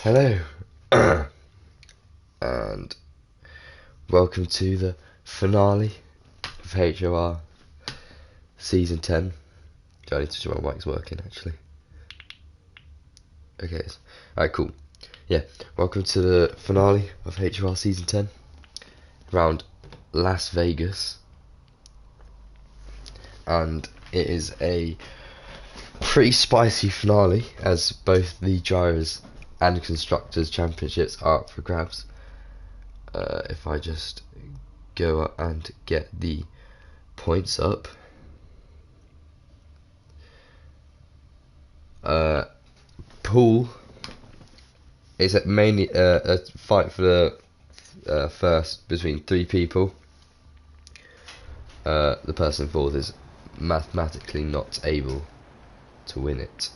Hello, and welcome to the finale of HOR Season 10. Do I need to check my mic's working actually? Okay, alright, cool. Yeah, welcome to the finale of HOR Season 10, around Las Vegas. And it is a pretty spicy finale, as both the drivers and constructors championships are up for grabs. If I just go up and get the points up, pool is mainly a fight for the first between three people. The person fourth is mathematically not able to win it,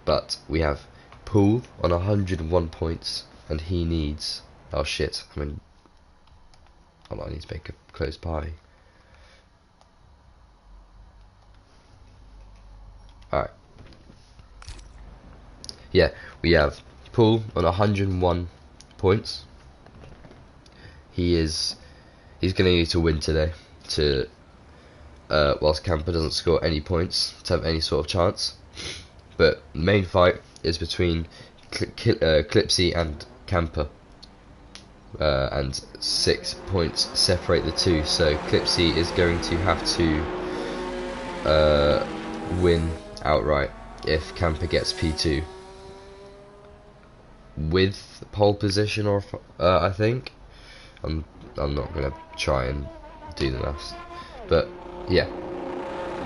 but we have Pool on 101 points, and he needs, oh shit, I mean, hold on, I need to make a close pie. Alright, yeah, we have Pool on 101 points. He's gonna need to win today to whilst Campa doesn't score any points to have any sort of chance. But the main fight is between Clipzy and Campa, and 6 points separate the two, so Clipzy is going to have to win outright if Campa gets P2 with pole position, or I think I'm not gonna try and do the maths, but yeah,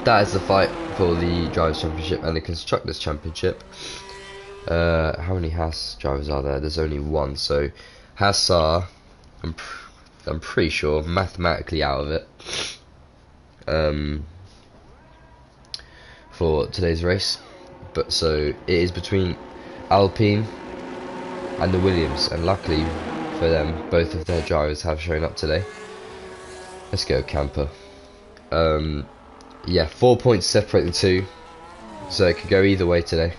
that is the fight for the Drivers' Championship and the Constructors' Championship. How many Haas drivers are there? There's only one, so Haas are, I'm pretty sure, mathematically out of it for today's race. But so it is between Alpine and the Williams, and luckily for them, both of their drivers have shown up today. Let's go Campa. Yeah, 4 points separate the two, so it could go either way today.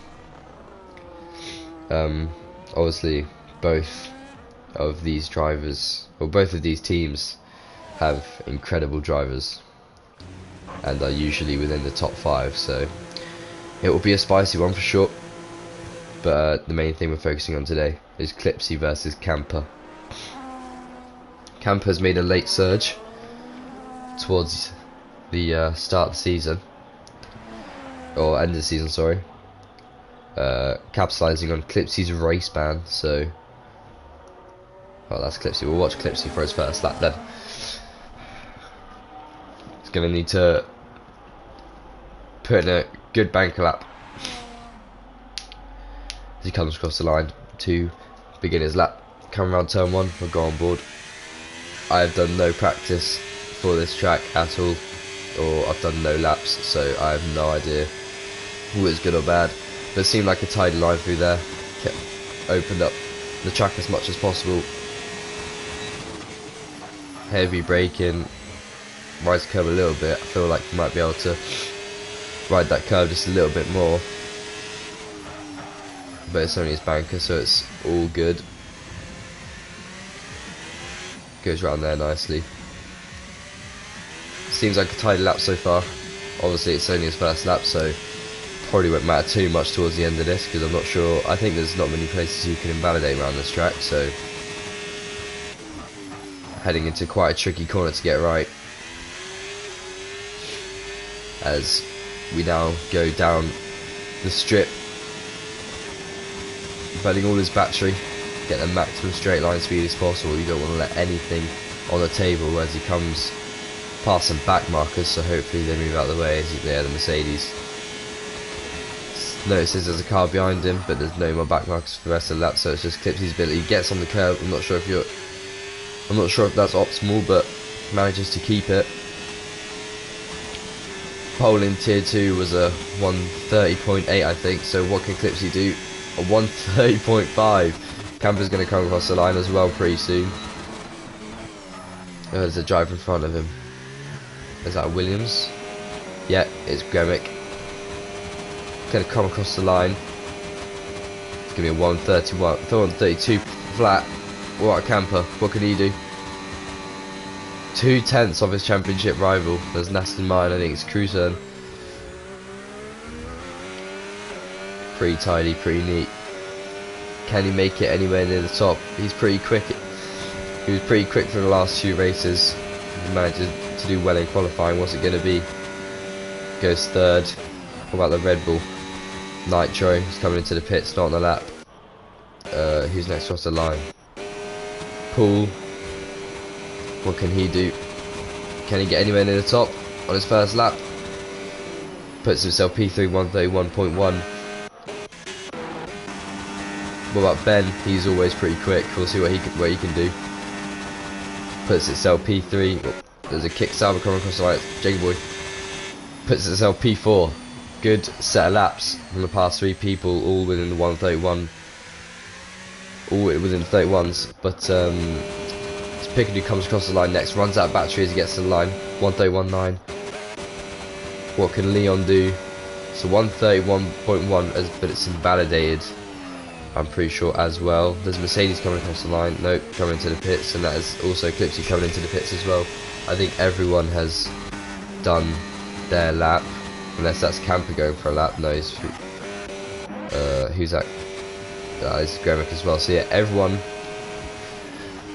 Obviously, both of these drivers, or both of these teams, have incredible drivers and are usually within the top 5, so it will be a spicy one for sure. But the main thing we're focusing on today is Clipzy versus Campa. Campa has made a late surge towards the start of the season, or end of the season, sorry, capitalizing on Clipzy's race ban. So, oh, that's Clipzy. We'll watch Clipzy for his first lap then. He's gonna need to put in a good banker lap as he comes across the line to begin his lap. Come around turn 1, we'll go on board. I have done no practice for this track at all, or I've done no laps, so I have no idea who is good or bad. But it seemed like a tidy line through there. Kept opened up the track as much as possible. Heavy braking, rise the curve a little bit. I feel like you might be able to ride that curve just a little bit more, but it's only his banker, so it's all good. Goes around there nicely. Seems like a tidy lap so far. Obviously it's only his first lap, so probably won't matter too much towards the end of this, because I'm not sure, I think there's not many places you can invalidate around this track, so heading into quite a tricky corner to get right, as we now go down the strip, burning all his battery, get the maximum straight line speed as possible. You don't want to let anything on the table as he comes past some back markers, so hopefully they move out of the way as they're the Mercedes. Notices there's a car behind him, but there's no more back markers for the rest of the lap, so it's just Clipsy's ability. He gets on the curb. I'm not sure if that's optimal, but manages to keep it. Pole in tier 2 was a 130.8, I think, so what can Clipzy do? A 130.5. Campa's going to come across the line as well pretty soon. Oh, there's a driver in front of him. Is that Williams? Yeah, it's Gremick. Going to come across the line. Going going to be a 132 flat. What a camper. What can he do? 2/10 of his championship rival. There's Nasty Mine, I think it's Cruiser. Pretty tidy, pretty neat. Can he make it anywhere near the top? He's pretty quick. He was pretty quick for the last few races. He managed to do well in qualifying. What's it going to be? Goes third. What about the Red Bull? Nitro. He's coming into the pits, not on the lap. Who's next across the line? Paul. What can he do? Can he get anywhere near the top on his first lap? Puts himself P3 131.1. What about Ben? He's always pretty quick. We'll see what he can do. Puts itself P3. Oh, there's a kick salvo coming across the line. Jacob Boy puts itself P4. Good set of laps from the past 3 people, all within the 131. All within the 31s. But Pickard comes across the line next. Runs out of battery as he gets to the line. 131.9. What can Leon do? So 131.1, but it's invalidated, I'm pretty sure, as well. There's Mercedes coming across the line. Nope, coming into the pits, and that is also Clipzy coming into the pits as well. I think everyone has done their lap, unless that's Camper going for a lap. No, he's who's that? It's Gremic as well. So yeah, everyone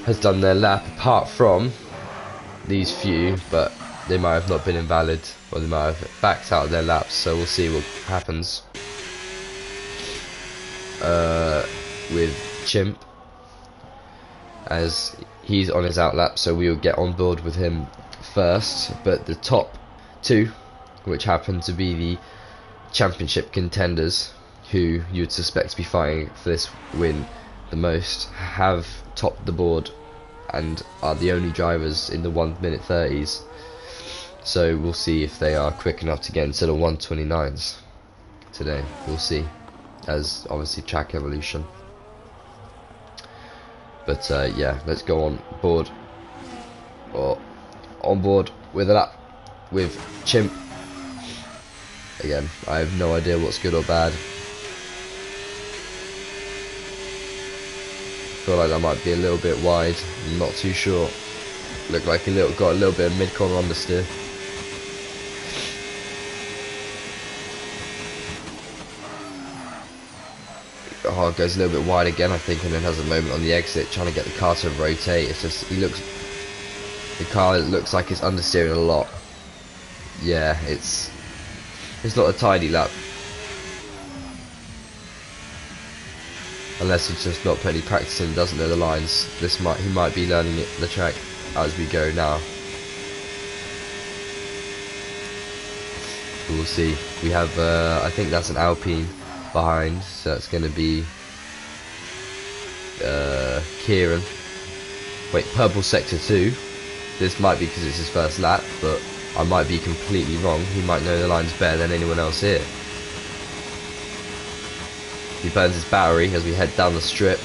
has done their lap apart from these few, but they might have not been invalid, or they might have backed out of their laps. So we'll see what happens with Chimp, as he's on his outlap, so we will get on board with him first. But the top 2, which happen to be the championship contenders, who you would suspect to be fighting for this win the most, have topped the board and are the only drivers in the 1:30 30s. So we'll see if they are quick enough to get into the 1:29s today. We'll see, as obviously track evolution. But yeah, let's go on board, or on board with a lap with Chimp. Again, I have no idea what's good or bad. I feel like that might be a little bit wide. I'm not too sure. Look like got a little bit of mid-corner understeer. Oh, it goes a little bit wide again, I think, and then has a moment on the exit trying to get the car to rotate. It's just, the car looks like it's understeering a lot. Yeah, it's not a tidy lap. Unless he's just not put any practice in, doesn't know the lines. He might be learning the track as we go now. We'll see. We have I think that's an Alpine behind, so that's going to be Kieran. Wait, purple sector 2. This might be because it's his first lap, but I might be completely wrong. He might know the lines better than anyone else here. He burns his battery as we head down the strip.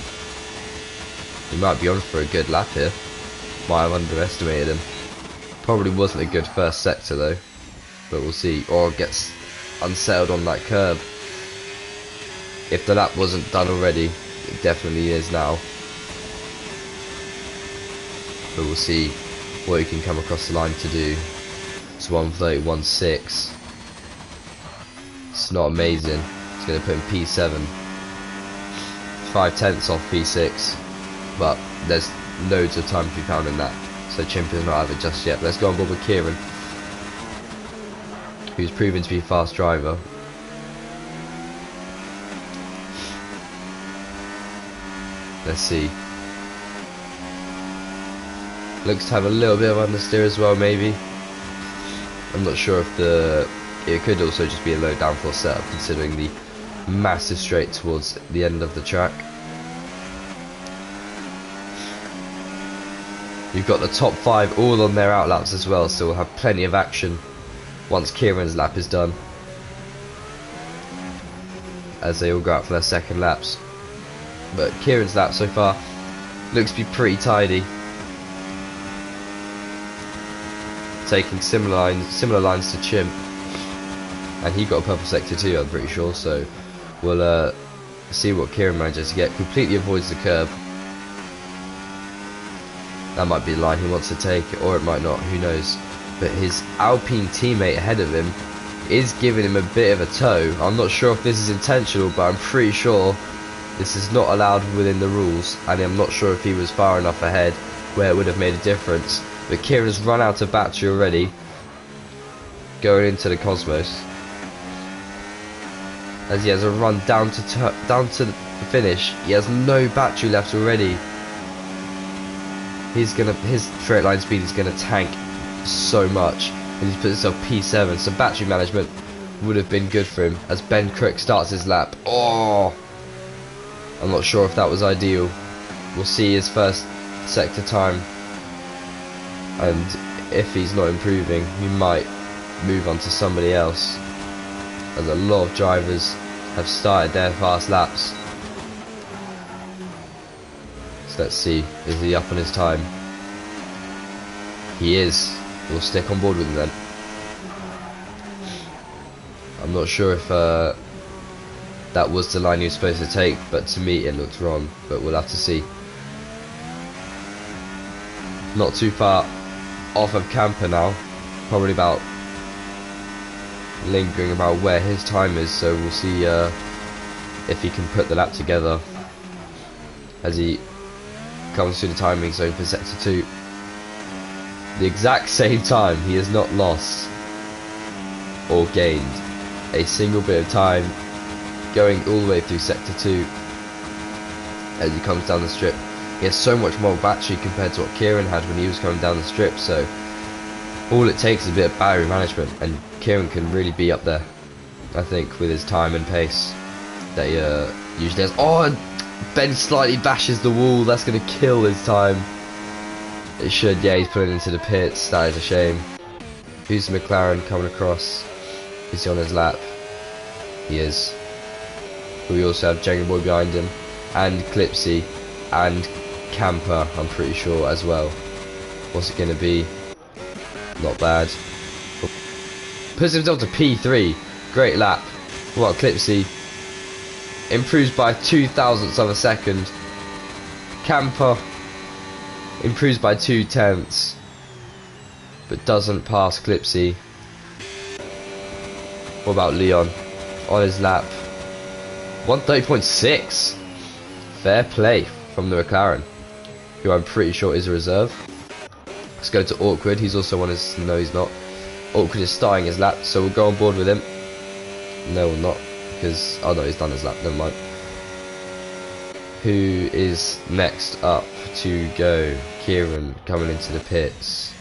He might be on for a good lap here. Might have underestimated him. Probably wasn't a good first sector though, but we'll see. Or gets unsettled on that curb. If the lap wasn't done already, it definitely is now. But we'll see what he can come across the line to do. It's 1:31.6. It's not amazing. It's going to put him P7. 5/10 off P6. But there's loads of time to be found in that. So Chimp is not out of it just yet. Let's go on board with Kieran, who's proven to be a fast driver. Let's see. Looks to have a little bit of understeer as well, maybe. I'm not sure if it could also just be a low downforce setup, considering the massive straight towards the end of the track. You've got the top 5 all on their outlaps as well, so we'll have plenty of action once Kieran's lap is done, as they all go out for their second laps. But Kieran's lap so far looks to be pretty tidy, taking similar lines to Chimp, and he got a purple sector too, I'm pretty sure. So we'll see what Kieran manages to get. Completely avoids the curb. That might be the line he wants to take, or it might not, who knows. But his Alpine teammate ahead of him is giving him a bit of a tow. I'm not sure if this is intentional, but I'm pretty sure this is not allowed within the rules, and I'm not sure if he was far enough ahead where it would have made a difference. But Kieran's run out of battery already, going into the Cosmos, as he has a run down to the finish. He has no battery left already. His straight line speed is gonna tank so much, and he's put himself P7, so battery management would have been good for him as Ben Crook starts his lap. Oh, I'm not sure if that was ideal. We'll see his first sector time, and if he's not improving, he might move on to somebody else, as a lot of drivers have started their fast laps. So let's see, is he up on his time? He is. We'll stick on board with him then. I'm not sure if that was the line he was supposed to take, but to me it looked wrong, but we'll have to see. Not too far off of Campa now, probably about lingering about where his time is, so we'll see if he can put the lap together as he comes through the timing zone for sector 2. The exact same time. He has not lost or gained a single bit of time going all the way through sector 2 as he comes down the strip. He has so much more battery compared to what Kieran had when he was coming down the strip, so all it takes is a bit of battery management and Kieran can really be up there, I think, with his time and pace that he usually has. Oh, and Ben slightly bashes the wall. That's going to kill his time. It should. Yeah, he's pulling into the pits. That is a shame. Who's the McLaren coming across? Is he on his lap? He is. We also have Jenga Boy behind him, and Clipzy, and Campa, I'm pretty sure, as well. What's it going to be? Not bad. Puts himself to P3. Great lap. What, Clipzy improves by 0.02 of a second. Campa improves by 0.2, but doesn't pass Clipzy. What about Leon on his lap? 130.6. Fair play from the McLaren, who I'm pretty sure is a reserve. Let's go to Awkward. He's also on his... No, he's not. Awkward is starting his lap, so we'll go on board with him. No, we'll not, because... Oh no, he's done his lap, never mind. Who is next up to go? Kieran coming into the pits.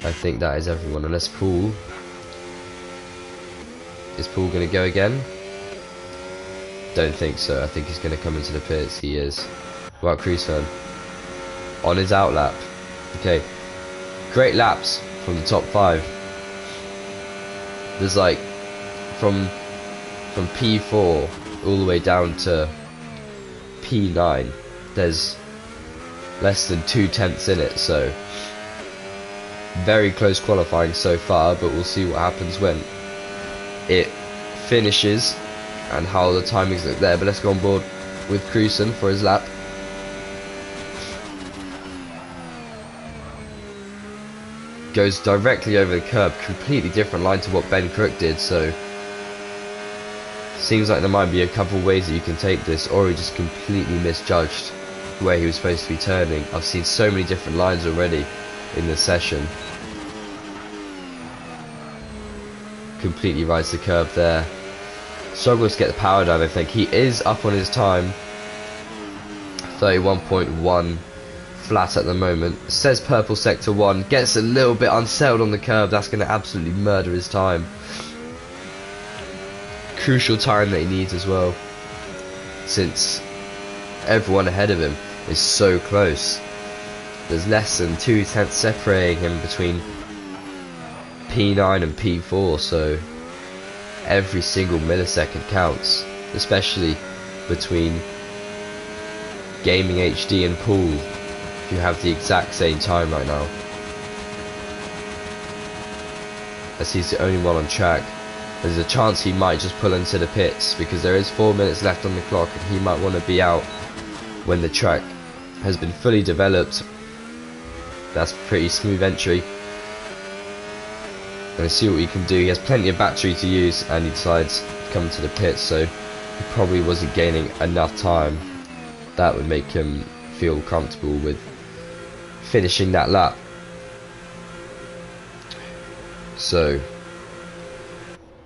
I think that is everyone, unless Paul. Is Paul going to go again? Don't think so. I think he's going to come into the pits. He is. What about Cruiser? On his out lap. Okay. Great laps from the top 5. There's like from P4 all the way down to P9. There's less than 0.2 in it, so very close qualifying so far, but we'll see what happens when it finishes and how the timings look there. But let's go on board with Cruisen for his lap. Goes directly over the curb, completely different line to what Ben Crook did, so seems like there might be a couple ways that you can take this, or he just completely misjudged where he was supposed to be turning. I've seen so many different lines already in this session. Completely rides the curb there. Struggles to get the power down, I think. He is up on his time. 31.1 flat at the moment. Says purple sector 1. Gets a little bit unsettled on the curb. That's going to absolutely murder his time. Crucial time that he needs as well, since everyone ahead of him is so close. There's less than 0.2 separating him between P9 and P4, so every single millisecond counts, especially between Gaming HD and Pool, if you have the exact same time right now. As he's the only one on track. there's a chance he might just pull into the pits, because there is 4 minutes left on the clock and he might want to be out when the track has been fully developed. That's pretty smooth entry. Let's see what he can do. He has plenty of battery to use and he decides to come to the pits, so he probably wasn't gaining enough time that would make him feel comfortable with finishing that lap. So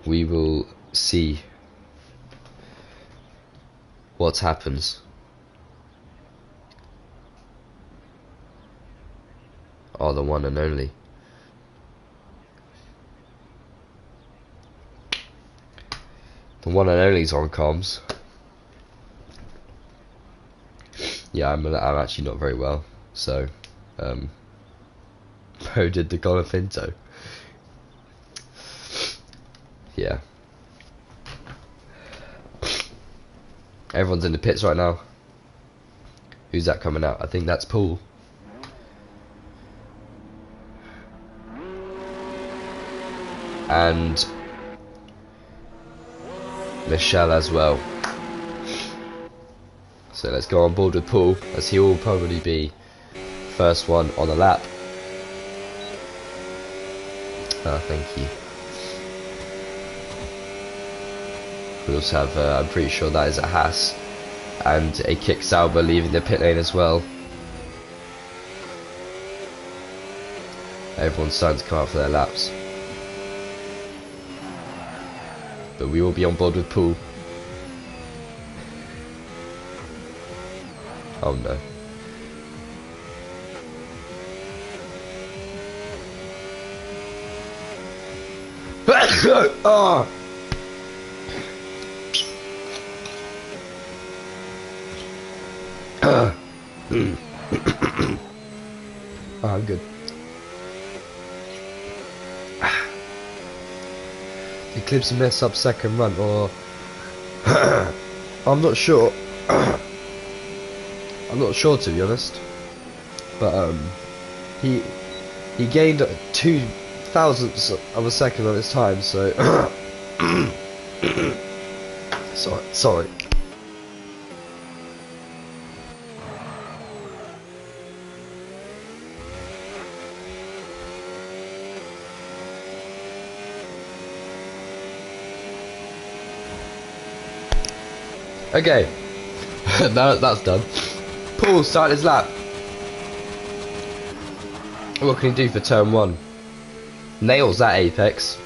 we will see what happens. Oh, the one and only. The one and only's on comms. Yeah, I'm actually not very well, so Pro did the Golofinto. Yeah. Everyone's in the pits right now. Who's that coming out? I think that's Paul. And Michelle as well. So let's go on board with Paul, as he will probably be first one on the lap. Thank you. We also have, I'm pretty sure that is a Haas and a Kick Sauber leaving the pit lane as well. Everyone's starting to come out for their laps. But we will be on board with Paul. Oh no. Oh. Oh, I'm good. Did Clipzy mess up second run, or I'm not sure. I'm not sure, to be honest. But he gained 2 thousandths of a second on his time, so sorry. Okay, that's done. Paul started his lap. What can he do for turn 1? Nails that apex.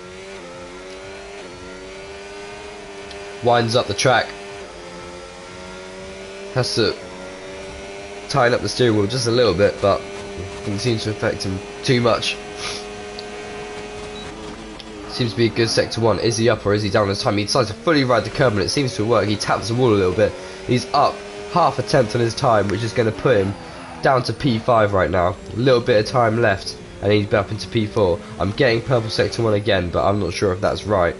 Winds up the track. Has to tighten up the steering wheel just a little bit, but it doesn't seem to affect him too much. Seems to be a good sector 1. Is he up or is he down this time? He decides to fully ride the curb and it seems to work. He taps the wall a little bit. He's up half a tenth on his time, which is going to put him down to P5 right now. A little bit of time left and he's up into P4. I'm getting purple sector 1 again, but I'm not sure if that's right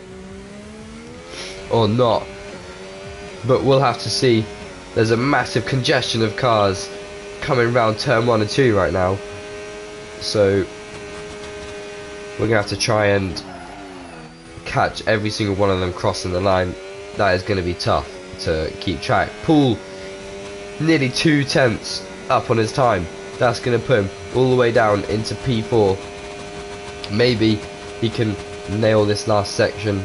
or not. But we'll have to see. There's a massive congestion of cars coming round turn 1 and 2 right now. So we're going to have to try and catch every single one of them crossing the line. That is going to be tough to keep track. Paul nearly 2 tenths up on his time. That's going to put him all the way down into P4. Maybe he can nail this last section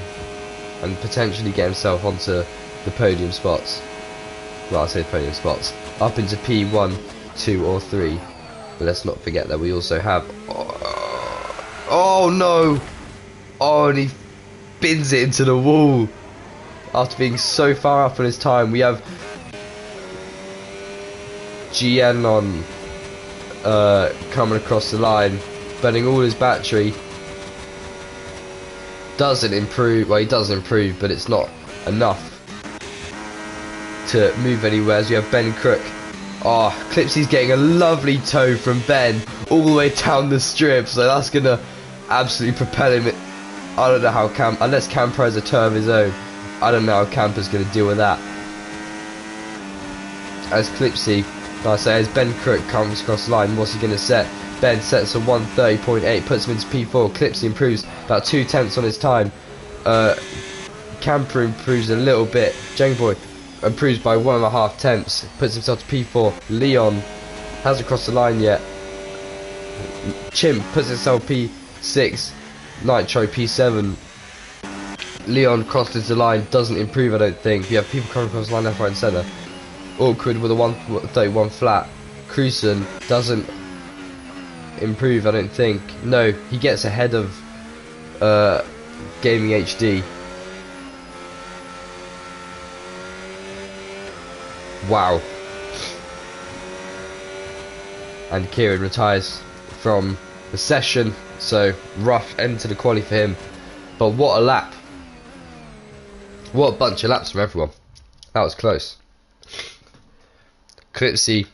and potentially get himself onto the podium spots. Well, I say podium spots. Up into P1, 2 or 3. But let's not forget that we also have... Oh no! Oh, and he bins it into the wall after being so far up on his time. We have GN on coming across the line, burning all his battery. Doesn't improve. Well, he does improve, but it's not enough to move anywhere. As we have Ben Crook. Oh, Clipsy's getting a lovely tow from Ben all the way down the strip, so that's gonna absolutely propel him. I don't know how unless Campa has a tow of his own, I don't know how Campa's going to deal with that. As Clipzy, like I say, as Ben Crook comes across the line, what's he going to set? Ben sets a 130.8, puts him into P4. Clipzy improves about 2 tenths on his time. Campa improves a little bit. Jangboy improves by 1.5 tenths. Puts himself to P4. Leon hasn't crossed the line yet. Chimp puts himself P6. Nitro P7. Leon crosses the line, doesn't improve, I don't think. You have people coming across the line left, right and centre. Awkward with a 131 flat. Cruisen doesn't improve, I don't think. No, he gets ahead of Gaming HD. Wow. And Kieran retires from the session, so rough end to the quali for him. But what a lap. What a bunch of laps from everyone. That was close. Clipzy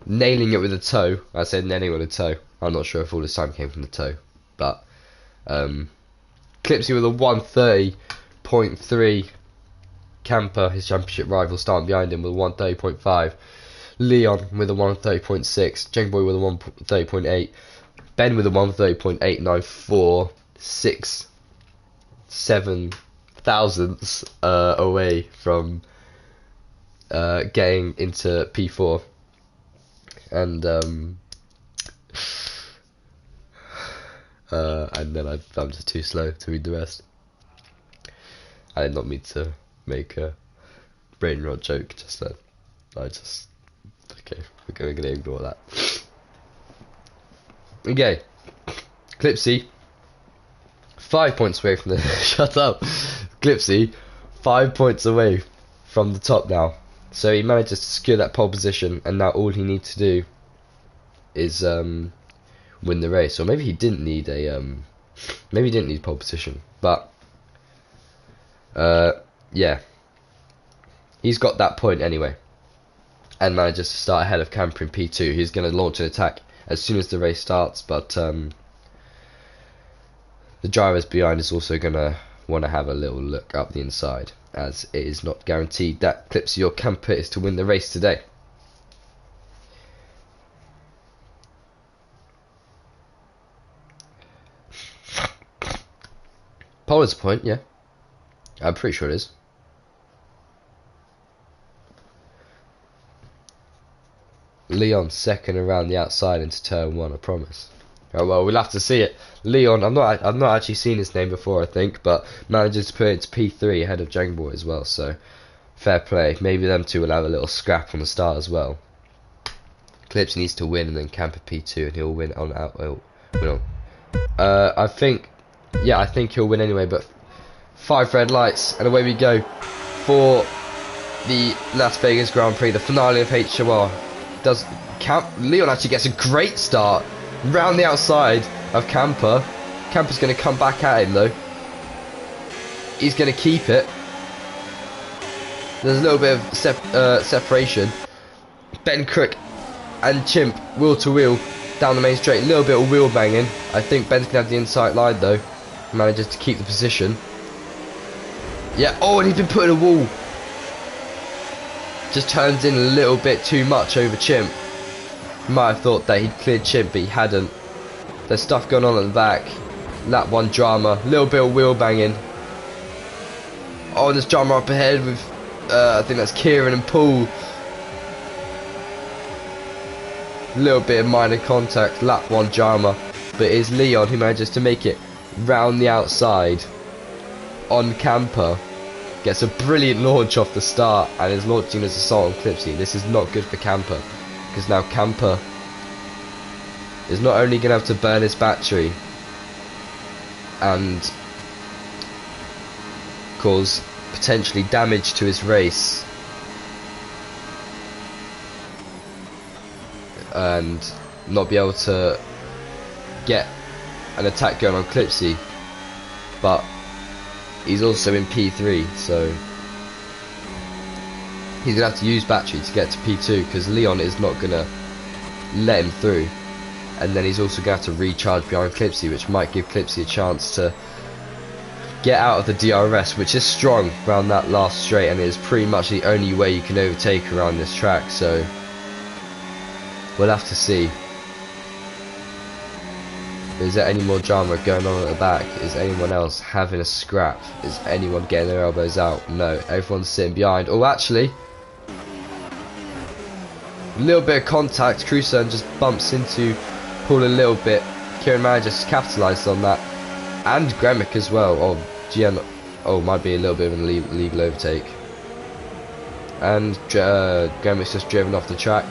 nailing it with a toe. I said nailing with a toe. I'm not sure if all this time came from the toe. But Clipzy with a 130.3. Campa, his championship rival, starting behind him with a 130.5. Leon with a 130.6. Jangboy with a 130.8. Ben with a 130.894. 7 thousandths away from getting into P4. And then I'm just too slow to read the rest. I did not mean to make a brain rot joke just then. Okay, we're gonna ignore that. Okay, Clipzy 5 points away from the shut up. Clipzy 5 points away from the top now. So he manages to secure that pole position, and now all he needs to do is win the race. Or maybe he didn't need maybe he didn't need pole position, but yeah, he's got that point anyway, and manages to start ahead of Campa in P2. He's going to launch an attack as soon as the race starts, but the drivers behind is also going to want to have a little look up the inside, as it is not guaranteed that Clipzy or Campa is to win the race today. Pole is a point, yeah. I'm pretty sure it is. Leon second around the outside into turn 1, I promise. Oh well, we'll have to see it. Leon, I've not actually seen his name before, I think, but manages to put it to P3 ahead of Jangboy as well, so fair play. Maybe them two will have a little scrap on the start as well. Clipzy needs to win and then Campa P2 and he'll win on out. I think he'll win anyway, but 5 red lights and away we go for the Las Vegas Grand Prix, the finale of HOR. Leon actually gets a great start round the outside of Campa. Campa's going to come back at him though. He's going to keep it. There's a little bit of separation. Ben Crook and Chimp wheel to wheel down the main straight. A little bit of wheel banging. I think Ben's going to have the inside line though. Manages to keep the position. Yeah, oh, and he's been put in a wall. Just turns in a little bit too much over Chimp. Might have thought that he'd cleared Chimp, but he hadn't. There's stuff going on at the back. Lap 1 drama. A little bit of wheel banging. Oh, there's drama up ahead with, I think that's Kieran and Paul. A little bit of minor contact. Lap 1 drama. But it is Leon who manages to make it round the outside on Campa. Gets a brilliant launch off the start and is launching as assault on Clipzy. This is not good for Campa, because now Campa is not only going to have to burn his battery and cause potentially damage to his race and not be able to get an attack going on Clipzy, but he's also in P3, so he's going to have to use battery to get to P2, because Leon is not going to let him through. And then he's also going to have to recharge behind Clipzy, which might give Clipzy a chance to get out of the DRS, which is strong around that last straight, and it is pretty much the only way you can overtake around this track, so we'll have to see. Is there any more drama going on at the back? Is anyone else having a scrap? Is anyone getting their elbows out? No, everyone's sitting behind. Oh, actually, a little bit of contact. Crusoe just bumps into Paul a little bit. Kieran Mann just capitalised on that, and Gremick as well. Oh, GM. Oh, might be a little bit of an illegal overtake. And Gremick's just driven off the track.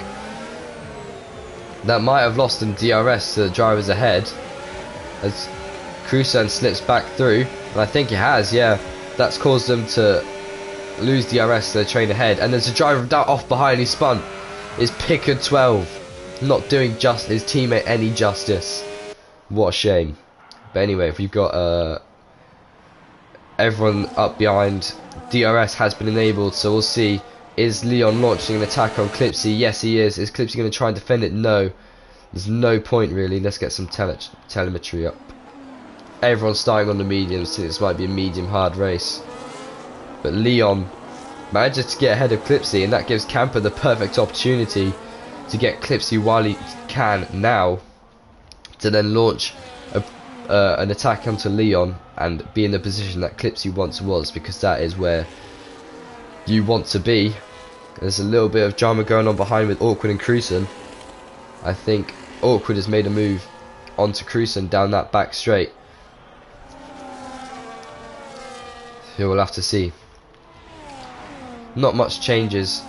That might have lost him DRS to the drivers ahead, as Crusoe slips back through, and I think it has, yeah. That's caused them to lose DRS to the train ahead, and there's a driver off behind, he spun. It's Pickard 12, not doing his teammate any justice. What a shame. But anyway, if we've got everyone up behind, DRS has been enabled, so we'll see. Is Leon launching an attack on Clipzy? Yes, he is. Is Clipzy going to try and defend it? No. There's no point, really. Let's get some telemetry up. Everyone's starting on the mediums, so this might be a medium-hard race. But Leon manages to get ahead of Clipzy, and that gives Campa the perfect opportunity to get Clipzy while he can now, to then launch an attack onto Leon and be in the position that Clipzy once was, because that is where you want to be. There's a little bit of drama going on behind with Awkward and Crusoe. I think Awkward has made a move onto Crusoe down that back straight. So we'll have to see. Not much changes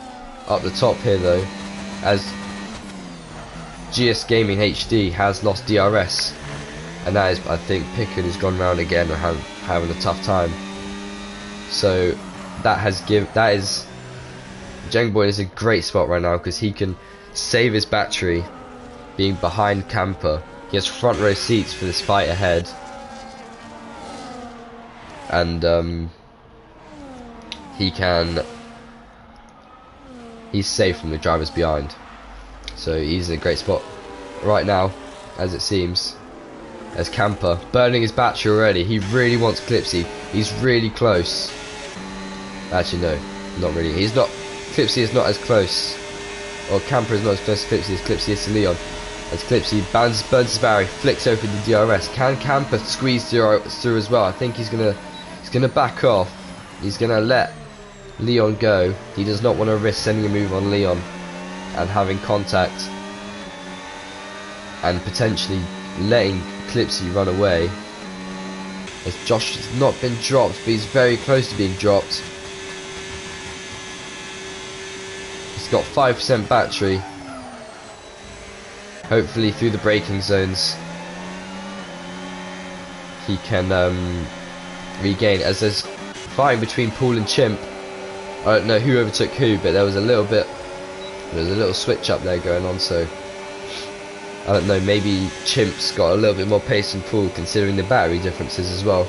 up the top here though, as GS Gaming HD has lost DRS, and that is, I think, Pickard has gone round again and having a tough time. So Jengboy is a great spot right now, because he can save his battery being behind Campa. He has front row seats for this fight ahead, and he's safe from the drivers behind, so he's in a great spot right now, as it seems. As Campa burning his battery already, he really wants Clipzy. He's really close. Actually, no, not really. Clipzy is not as close, or Campa is not as close to Clipzy as Clipzy is to Leon. As Clipzy burns his barrier, flicks open the DRS. Can Campa squeeze through as well? I think he's gonna back off. He's gonna let Leon go. He does not want to risk sending a move on Leon and having contact and potentially letting Clipzy run away. As Josh has not been dropped, but he's very close to being dropped. He's got 5% battery. Hopefully through the braking zones he can regain, as there's fighting between Paul and Chimp. I don't know who overtook who, but there was a little switch up there going on, so I don't know, maybe Chimp's got a little bit more pace than Paul, considering the battery differences as well.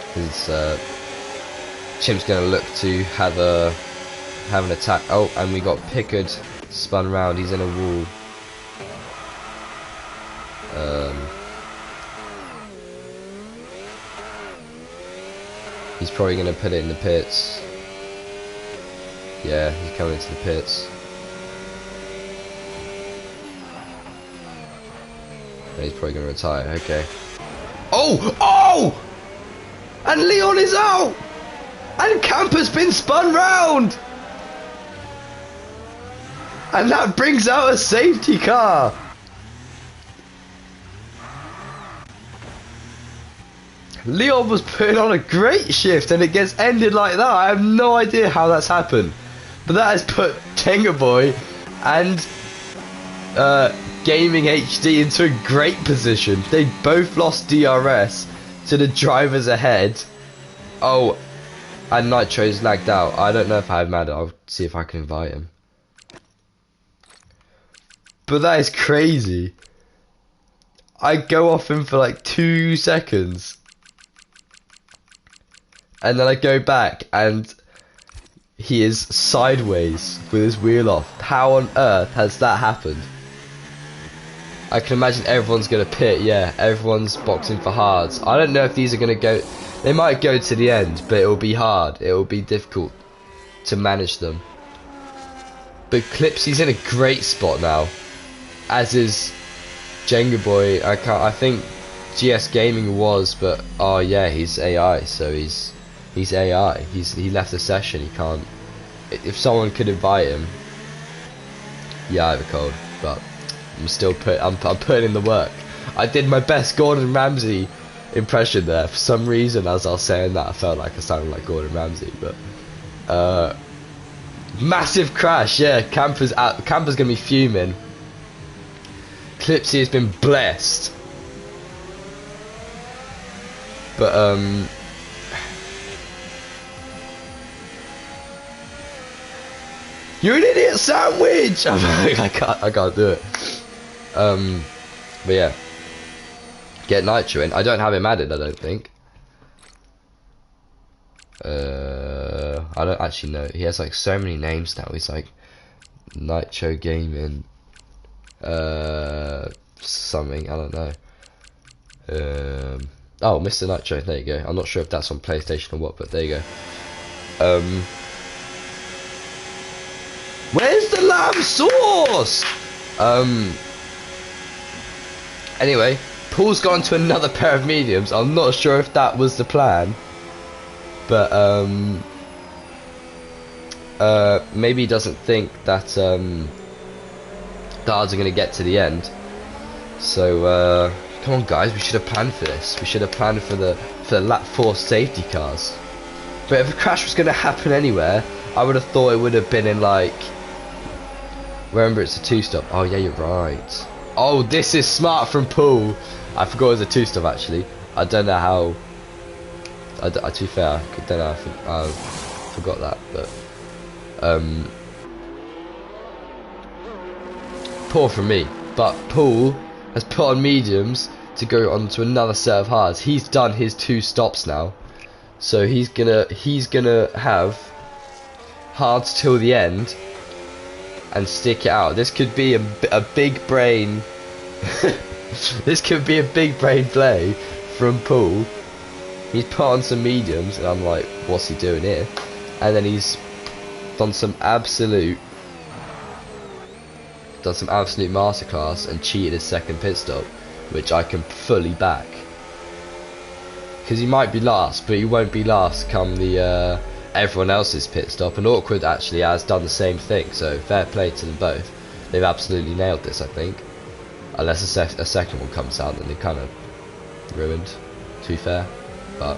Because Chimp's going to look to have an attack. Oh, and we got Pickard spun round. He's in a wall. He's probably going to put it in the pits. Yeah, he's coming into the pits. And he's probably going to retire. Okay. Oh! Oh! And Leon is out! And Campa's been spun round! And that brings out a safety car! Leon was putting on a great shift and it gets ended like that. I have no idea how that's happened. But that has put Tengaboy and Gaming HD into a great position. They both lost DRS to the drivers ahead. Oh, and Nitro's lagged out. I don't know if I have Mad. I'll see if I can invite him. But that is crazy. I go off him for like 2 seconds. And then I go back and he is sideways with his wheel off. How on earth has that happened? I can imagine everyone's going to pit. Yeah, everyone's boxing for hards. I don't know if these are going to go... They might go to the end, but it will be hard. It will be difficult to manage them. But Clipsy's in a great spot now. as is Jenga Boy. I think GS Gaming was, but oh yeah, he's AI, so he's AI. He left the session. He can't. If someone could invite him, yeah, I have a cold, but I'm putting in the work. I did my best Gordon Ramsay impression there. For some reason, as I was saying that, I felt like I sounded like Gordon Ramsay, but massive crash. Yeah, Campa's gonna be fuming. Clipzy has been blessed, but you're an idiot sandwich. I'm like, I can't do it. But yeah, get Nitro in. I don't have him added, I don't think. I don't actually know. He has like so many names now. He's like Nitro Gaming, something, I don't know. Oh, Mr. Nitro, there you go. I'm not sure if that's on PlayStation or what, but there you go. Where's the lamb sauce? Anyway, Paul's gone to another pair of mediums. I'm not sure if that was the plan, but maybe he doesn't think that dards are going to get to the end. So come on, guys, we should have planned for this. We should have planned for the lap 4 safety cars. But if a crash was going to happen anywhere, I would have thought it would have been in like. Remember, it's a 2-stop. Oh yeah, you're right. Oh, this is smart from Paul. I forgot it was a 2-stop actually. I don't know how. To be fair, I don't know. I forgot that, but poor from me. But Paul has put on mediums to go on to another set of hards. He's done his 2 stops now, so he's gonna have hards till the end and stick it out. This could be a big brain. This could be a big brain play from Paul. He's put on some mediums, and I'm like, what's he doing here? And then he's done some absolute masterclass and cheated his second pit stop, which I can fully back. Because he might be last, but he won't be last come the everyone else's pit stop. And Awkward actually has done the same thing, so fair play to them both. They've absolutely nailed this, I think. Unless a second one comes out, then they kind of ruined, to be fair. But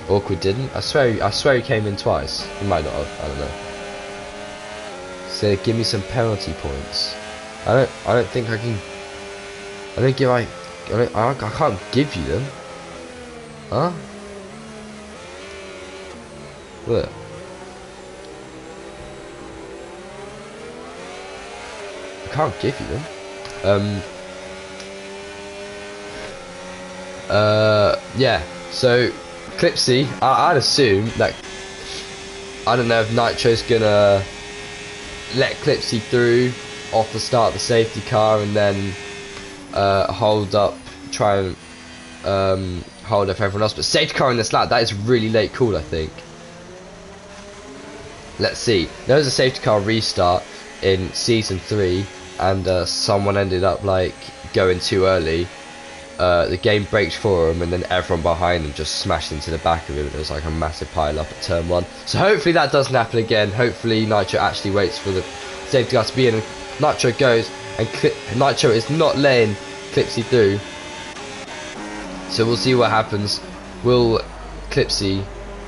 Awkward didn't. I swear he came in twice. He might not have. I don't know. So give me some penalty points. I don't think I can. I can't give you them. Huh? Look. I can't give you them. Yeah, so Clipzy, I'd assume that, I don't know if Nitro's gonna let Clipzy through off the start of the safety car and then hold up, try and hold up everyone else. But safety car in this lap, that is really late call, I think. Let's see. There was a safety car restart in season 3, and someone ended up like going too early. The game breaks for him, and then everyone behind them just smashed into the back of him. It was like a massive pile up at turn 1. So hopefully that doesn't happen again. Hopefully Nitro actually waits for the safety car to be in, and Nitro goes, and Nitro is not letting Clipzy through. So we'll see what happens. Will Clipzy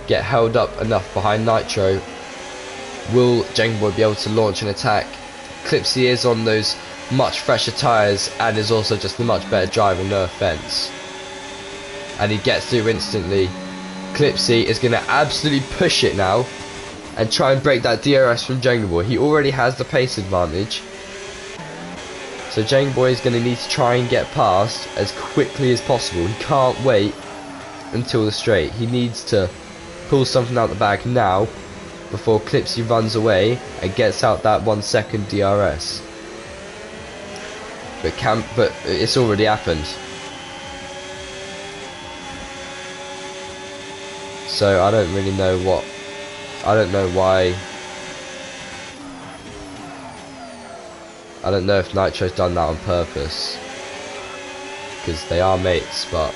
get held up enough behind Nitro? Will Jenga Boy be able to launch an attack? Clipzy is on those much fresher tyres and is also just a much better driver, no offence. And he gets through instantly. Clipzy is going to absolutely push it now and try and break that DRS from Jenga Boy. He already has the pace advantage. So Jenga Boy is going to need to try and get past as quickly as possible. He can't wait until the straight. He needs to pull something out the bag now before Clipzy runs away and gets out that 1 second DRS. But it's already happened. So I don't really know what. I don't know why. I don't know if Nitro's done that on purpose, because they are mates, but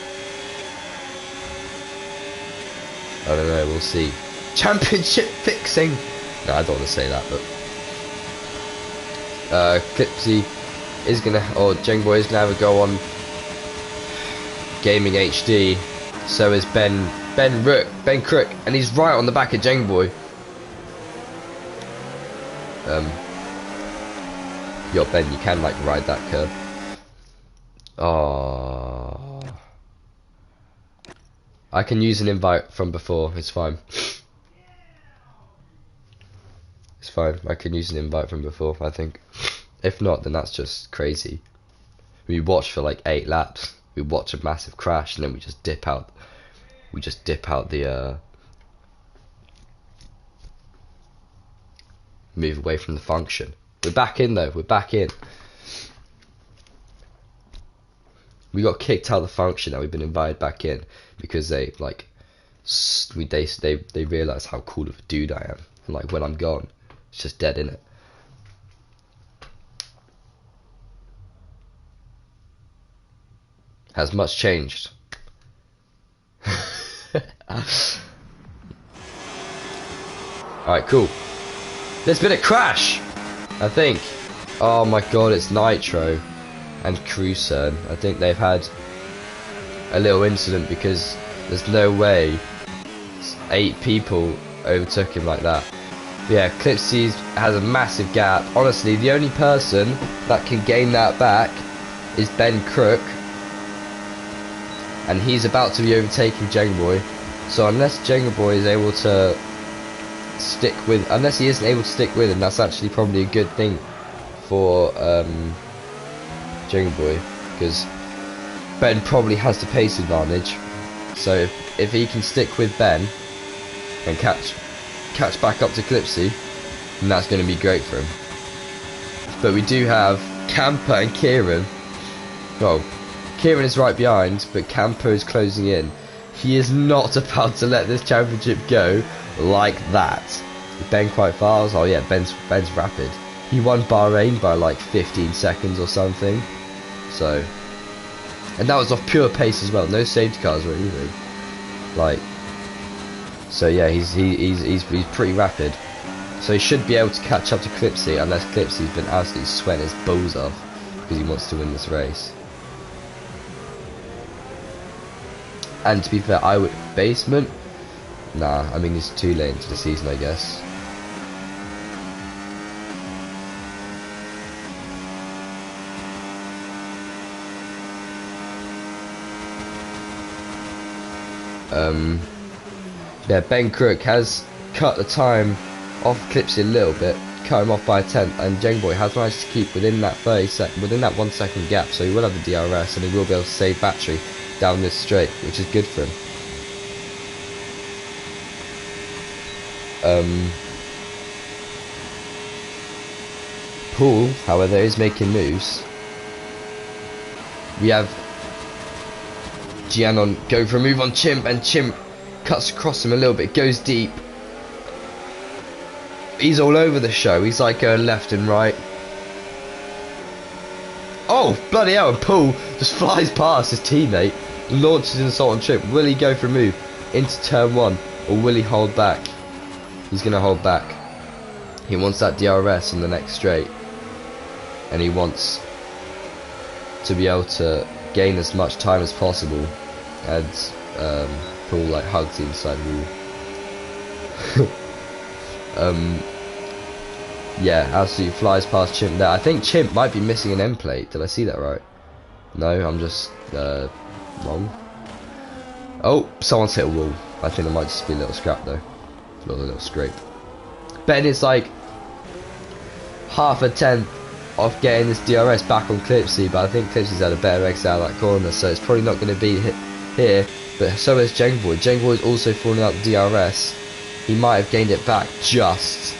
I don't know, we'll see. Championship fixing! No, I don't want to say that, but Clipzy is gonna, or Jengboy is gonna have a go on Gaming HD. So is Ben Crook, and he's right on the back of Jengboy. Yo, Ben, you can like ride that curve. Oh, I can use an invite from before. It's fine. It's fine. I can use an invite from before, I think. If not, then that's just crazy. We watch for like 8 laps. We watch a massive crash, and then we just dip out. We just dip out the move away from the function. We're back in though. We're back in. We got kicked out of the function. Now we've been invited back in because they like they realise how cool of a dude I am. And like when I'm gone, it's just dead, innit? Has much changed? Alright, cool. There's been a crash, I think. Oh my god, it's Nitro and Cruiser. I think they've had a little incident because there's no way 8 people overtook him like that. But yeah, Clipzy has a massive gap. Honestly, the only person that can gain that back is Ben Crook, and he's about to be overtaking Jengboy. So unless Jengboy is able to stick with, unless he isn't able to stick with him, that's actually probably a good thing for Jengboy, because Ben probably has the pace advantage. So if he can stick with Ben and catch back up to Clipzy, then that's going to be great for him. But we do have Campa and Kieran. Well, Kieran is right behind, but Campa is closing in. He is not about to let this championship go like that. Is Ben quite fast? Oh yeah, Ben's rapid. He won Bahrain by like 15 seconds or something. So, and that was off pure pace as well. No safety cars or anything. Like, so yeah, he's pretty rapid. So he should be able to catch up to Clipzy, unless Clipzy's been absolutely sweating his balls off because he wants to win this race. And to be fair, I would basement. Nah, I mean it's too late into the season, I guess. Yeah, Ben Crook has cut the time off Clipzy a little bit, cut him off by a tenth, and Jengboy has managed to keep within that 1 second gap, so he will have the DRS and he will be able to save battery down this straight, which is good for him. Paul, however, is making moves. We have Giannon go for a move on Chimp, and Chimp cuts across him a little bit, goes deep. He's all over the show. He's like going left and right. Oh, bloody hell, and Paul just flies past his teammate, launches an assault on Chimp. Will he go for a move into turn 1, or will he hold back? He's going to hold back. He wants that DRS in the next straight, and he wants to be able to gain as much time as possible. And Paul like hugs the inside wall. Yeah, absolutely flies past Chimp there. I think Chimp might be missing an end plate. Did I see that right? No, I'm just wrong. Oh, someone's hit a wall. I think there might just be a little scrap though. A little scrape. Ben is like half a tenth off getting this DRS back on Clipzy, but I think Clipzy's had a better exit out of that corner, so it's probably not going to be hit here. But so is Jengboy. Jengboy is also falling out the DRS. He might have gained it back just.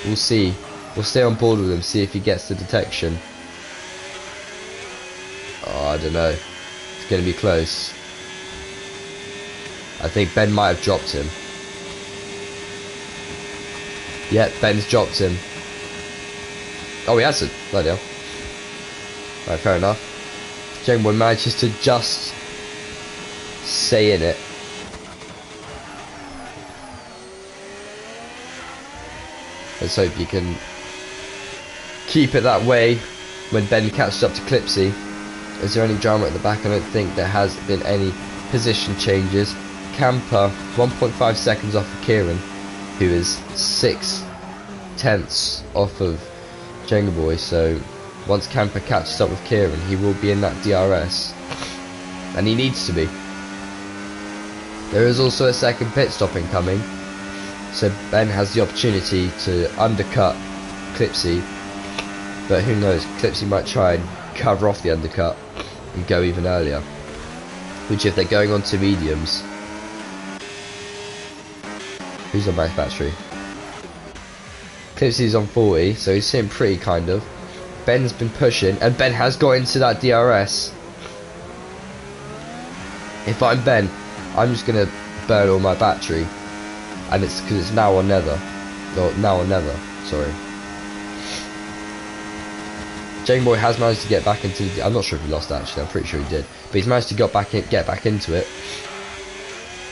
We'll see. We'll stay on board with him, see if he gets the detection. Oh, I don't know. It's going to be close. I think Ben might have dropped him. Yep, Ben's dropped him. Oh, he hasn't. Bloody hell. Right, fair enough. Jungle Boy manages to just stay in it. Let's hope you can keep it that way when Ben catches up to Clipzy. Is there any drama at the back? I don't think there has been any position changes. Campa 1.5 seconds off of Kieran, who is 6/10 off of Jenga Boy. So once Campa catches up with Kieran, he will be in that DRS, and he needs to be. There is also a second pit stop incoming, so Ben has the opportunity to undercut Clipzy, but who knows, Clipzy might try and cover off the undercut and go even earlier, which if they're going on to mediums. Who's on max battery? Clipsy's on 40, so he's sitting pretty kind of. Ben's been pushing, and Ben has got into that DRS. If I'm Ben, I'm just gonna burn all my battery, and it's because it's now or never. No, now or never. Sorry. Jane Boy has managed to get back into the, I'm not sure if he lost actually, I'm pretty sure he did, but he's managed to get back into it.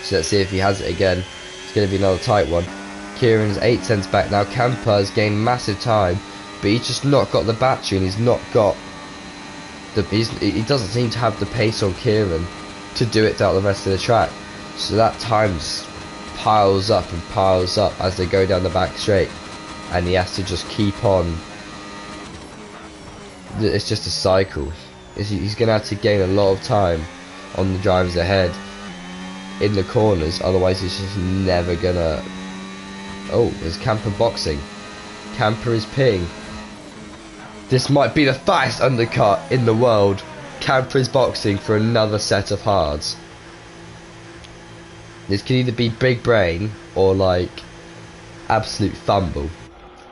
So let's see if he has it again. It's going to be another tight one. Kieran's 8/10 back now. Campa has gained massive time, but he's just not got the battery, and he's not got the, he doesn't seem to have the pace on Kieran to do it throughout the rest of the track. So that time just piles up and piles up as they go down the back straight, and he has to just keep on. It's just a cycle. He's going to have to gain a lot of time on the drivers ahead in the corners, otherwise he's just never gonna. Oh, there's Campa boxing. Campa is peeing. This might be the fastest undercut in the world. Campa is boxing for another set of hards. This can either be big brain or like absolute fumble,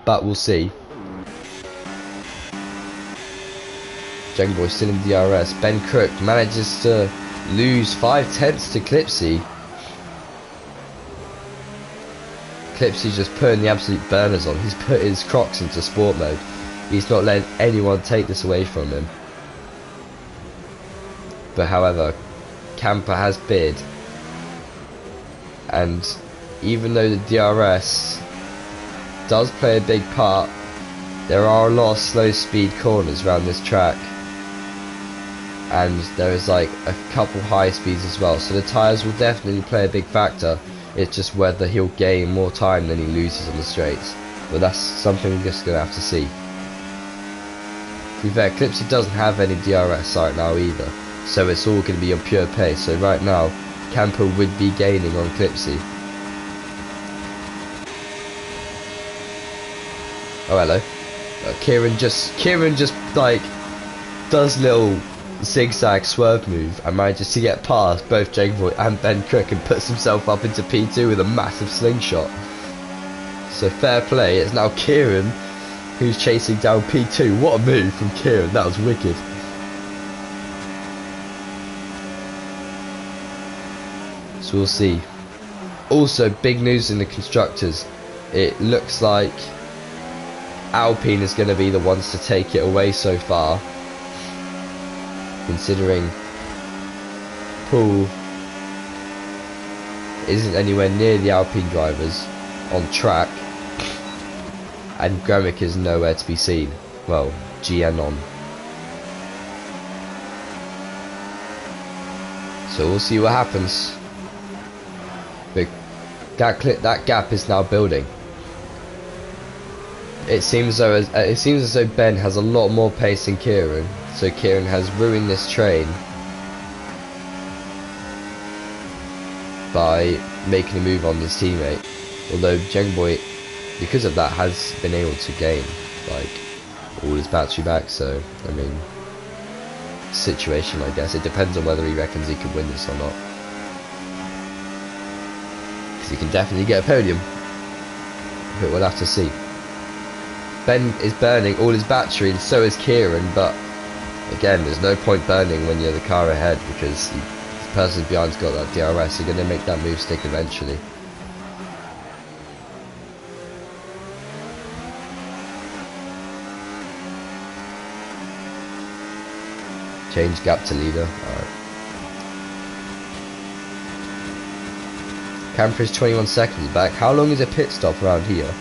but we'll see. Jungle Boy still in DRS. Ben Crook manages to lose 5/10 to Clipzy. Clipsy's just putting the absolute burners on. He's put his Crocs into sport mode. He's not letting anyone take this away from him. But however, Campa has bid, and even though the DRS does play a big part, there are a lot of slow speed corners around this track, and there is like a couple high speeds as well, so the tyres will definitely play a big factor. It's just whether he'll gain more time than he loses on the straights, but that's something we're just going to have to see. To be fair, Clipzy doesn't have any DRS right now either, so it's all going to be on pure pace. So right now Campa would be gaining on Clipzy. Oh hello. Kieran just like does little zigzag swerve move and manages to get past both Jake Boy and Ben Cook and puts himself up into P2 with a massive slingshot. So fair play. It's now Kieran who's chasing down P2. What a move from Kieran, that was wicked. So we'll see. Also big news in the Constructors. It looks like Alpine is going to be the ones to take it away so far, considering Poole isn't anywhere near the Alpine drivers on track, and Gremic is nowhere to be seen. Well, GN on. So we'll see what happens. But that gap is now building. It seems as though Ben has a lot more pace than Kieran, so Kieran has ruined this train by making a move on his teammate. Although Jengboy, because of that, has been able to gain like all his battery back. So I mean, situation, I guess. It depends on whether he reckons he can win this or not, because he can definitely get a podium, but we'll have to see. Ben is burning all his battery, and so is Kieran, but again, there's no point burning when you're the car ahead, because the person behind's got that DRS. You're going to make that move stick eventually. Change gap to leader. Alright. Campa is 21 seconds back. How long is a pit stop around here?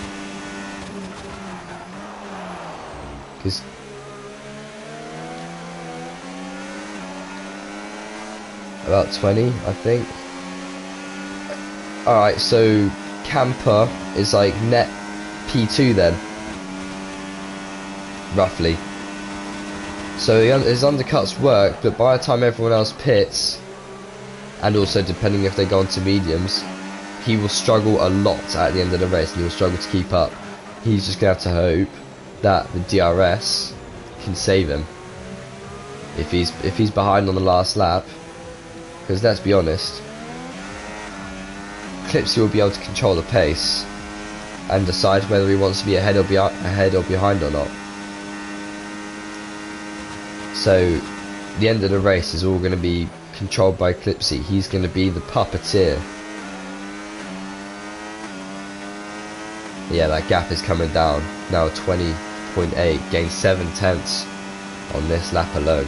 Because about 20, I think. Alright, so Campa is like net P2 then, roughly. So his undercuts work, but by the time everyone else pits, and also depending if they go into mediums, he will struggle a lot at the end of the race, and he will struggle to keep up. He's just going to have to hope that the DRS can save him if he's behind on the last lap, because let's be honest, Clipzy will be able to control the pace and decide whether he wants to be ahead or behind or not. So the end of the race is all going to be controlled by Clipzy. He's going to be the puppeteer. Yeah, that gap is coming down now. 20.8, gained 7/10 on this lap alone,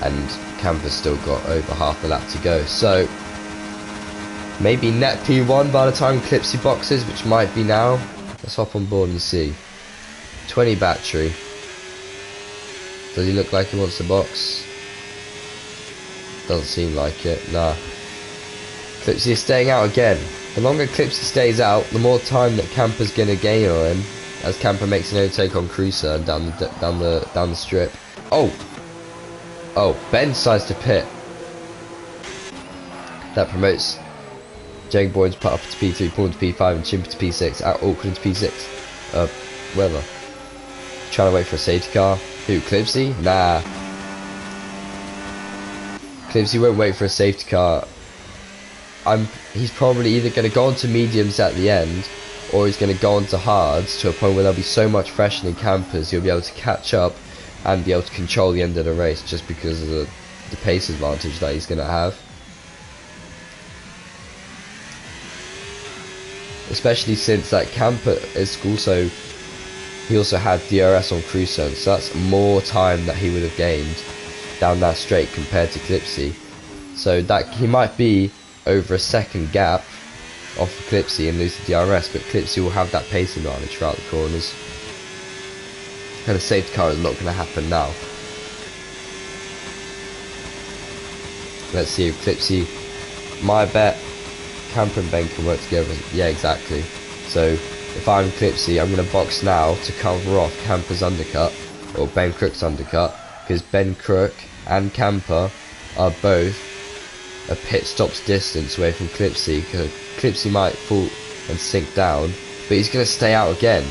and Campa's still got over half a lap to go. So maybe net P1 by the time Clipzy boxes, which might be now. Let's hop on board and see. 20 battery. Does he look like he wants to box? Doesn't seem like it, nah. Clipzy is staying out again. The longer Clipzy stays out, the more time that Campa's gonna gain on him, as Campa makes an overtake on Cruiser and down the strip. Oh, Ben decides to pit. That promotes Jag Boyd's put up to P3, Paul to P5, and Chimp to P6. Out Auckland to P6. Whether. Trying to wait for a safety car. Who? Clipzy? Nah. Clipzy won't wait for a safety car. He's probably either going to go on to mediums at the end, or he's going to go on to hards to a point where there'll be so much fresher than Campers, he'll be able to catch up and be able to control the end of the race just because of the pace advantage that he's going to have. Especially since that Campa is also, he also had DRS on Cruiser, so that's more time that he would have gained down that straight compared to Clipzy. So that he might be over a second gap off of Clipzy and lose the DRS, but Clipzy will have that pace advantage throughout the corners. And a safety car is not going to happen now. Let's see if Clipzy, my bet, Campa and Ben can work together. Yeah, exactly. So if I'm Clipzy, I'm going to box now to cover off Campa's undercut, or Ben Crook's undercut, because Ben Crook and Campa are both a pit stop's distance away from Clipzy, because Clipzy might fall and sink down, but he's going to stay out again.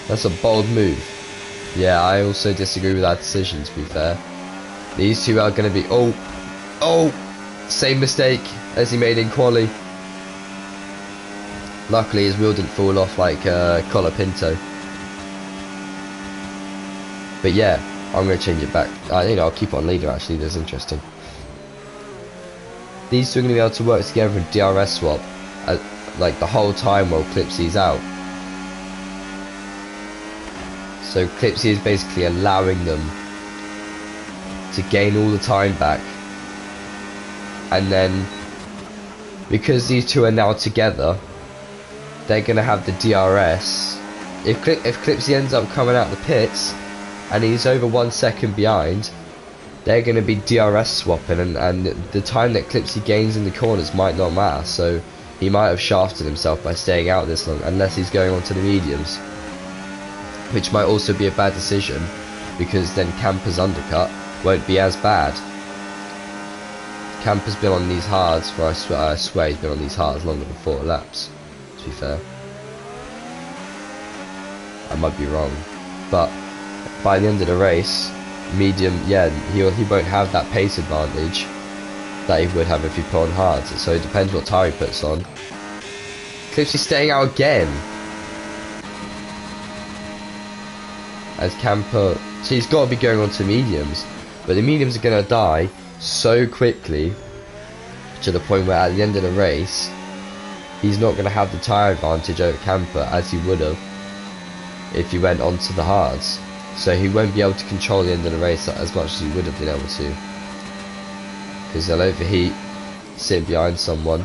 That's a bold move. Yeah, I also disagree with that decision, to be fair. These two are going to be... Oh! Same mistake as he made in quali. Luckily his wheel didn't fall off like Colapinto. But yeah, I'm going to change it back. I'll keep on leader actually, that's interesting. These two are going to be able to work together in DRS swap like the whole time while Clipzy's out. So Clipzy is basically allowing them to gain all the time back. And then, because these two are now together, they're going to have the DRS. If Clipzy ends up coming out the pits and he's over 1 second behind, they're going to be DRS swapping, and the time that Clipzy gains in the corners might not matter. So he might have shafted himself by staying out this long, unless he's going on to the mediums, which might also be a bad decision, because then Campa's undercut won't be as bad. Campa's been on these hards for, I swear he's been on these hards longer than 4 laps, to be fair. I might be wrong, but by the end of the race, medium, yeah, he won't have that pace advantage that he would have if he put on hards. So it depends what tire he puts on. Clipsy's staying out again. As Campa, so he's got to be going on to mediums, but the mediums are going to die so quickly to the point where at the end of the race he's not going to have the tyre advantage over Campa as he would have if he went onto the hards. So he won't be able to control the end of the race as much as he would have been able to, because they'll overheat sitting behind someone.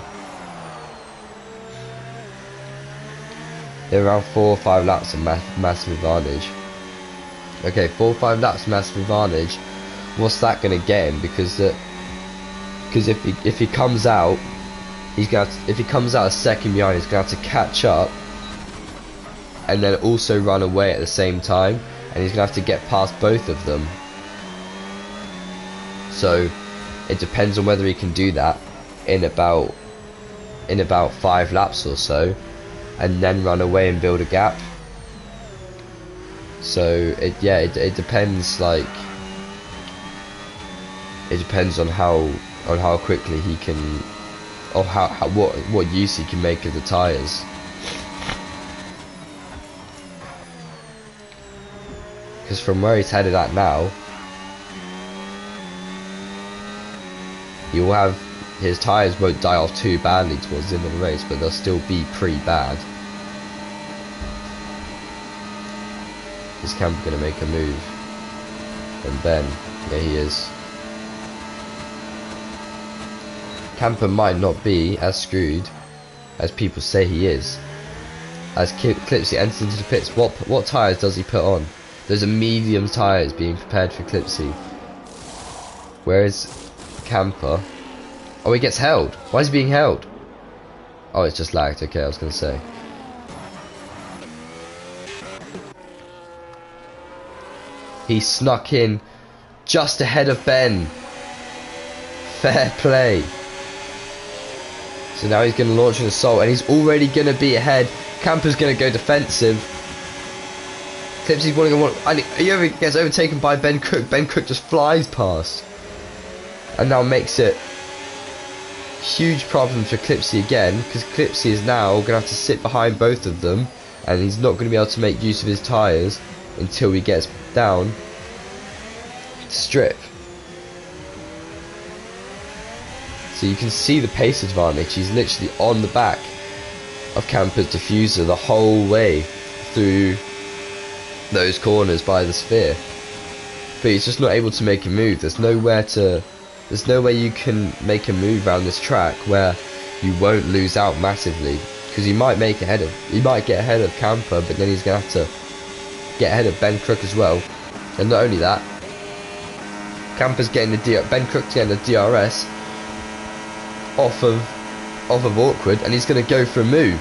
They're around 4 or 5 laps of massive advantage. Okay, 4 or 5 laps massive advantage. What's that going to get him? Because if he comes out, if he comes out a second behind, he's going to have to catch up and then also run away at the same time, and he's going to have to get past both of them. So it depends on whether he can do that in about 5 laps or so, and then run away and build a gap. So it depends, like, it depends on how quickly he can, or what use he can make of the tyres. Because from where he's headed at now, he will have, his tyres won't die off too badly towards the end of the race, but they'll still be pretty bad. Is Campa going to make a move? And Ben, yeah, he is. Campa might not be as screwed as people say he is. As Clipzy enters into the pits, what tyres does he put on? Those are medium tyres being prepared for Clipzy. Whereas Campa, oh, he gets held. Why is he being held? Oh, it's just lagged. Okay, I was going to say. He snuck in just ahead of Ben. Fair play. So now he's going to launch an assault, and he's already going to be ahead. Campa's going to go defensive. Clipsy's wanting he ever gets overtaken by Ben Cook. Ben Cook just flies past, and now makes it huge problem for Clipzy again, because Clipzy is now going to have to sit behind both of them, and he's not going to be able to make use of his tyres until he gets down to strip. So you can see the pace advantage. He's literally on the back of Campa's diffuser the whole way through those corners by the sphere, but he's just not able to make a move. There's no way you can make a move around this track where you won't lose out massively, because he might get ahead of Campa, but then he's gonna have to get ahead of Ben Crook as well. And not only that, Campa's getting Ben Crook's getting the DRS off of Awkward, and he's going to go for a move.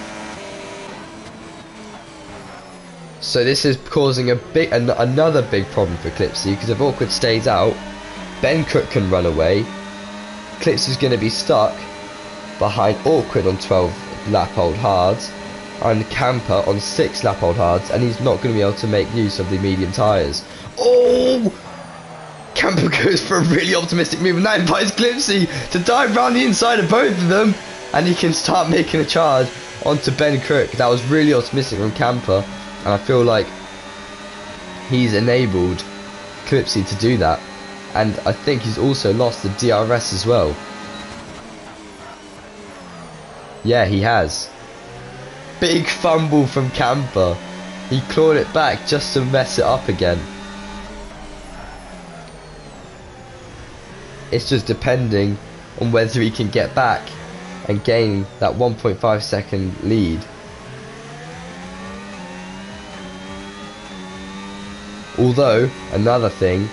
So this is causing another big problem for Clipzy, because if Awkward stays out, Ben Crook can run away. Clipsy's going to be stuck behind Awkward on 12 lap old hards and Campa on 6 lap old hards, and he's not going to be able to make use of the medium tyres. Oh! Campa goes for a really optimistic move, and that invites Clipzy to dive round the inside of both of them, and he can start making a charge onto Ben Crook. That was really optimistic from Campa, and I feel like he's enabled Clipzy to do that, and I think he's also lost the DRS as well. Yeah, he has. Big fumble from Campa. He clawed it back just to mess it up again. It's just depending on whether he can get back and gain that 1.5 second lead. Although, another thing,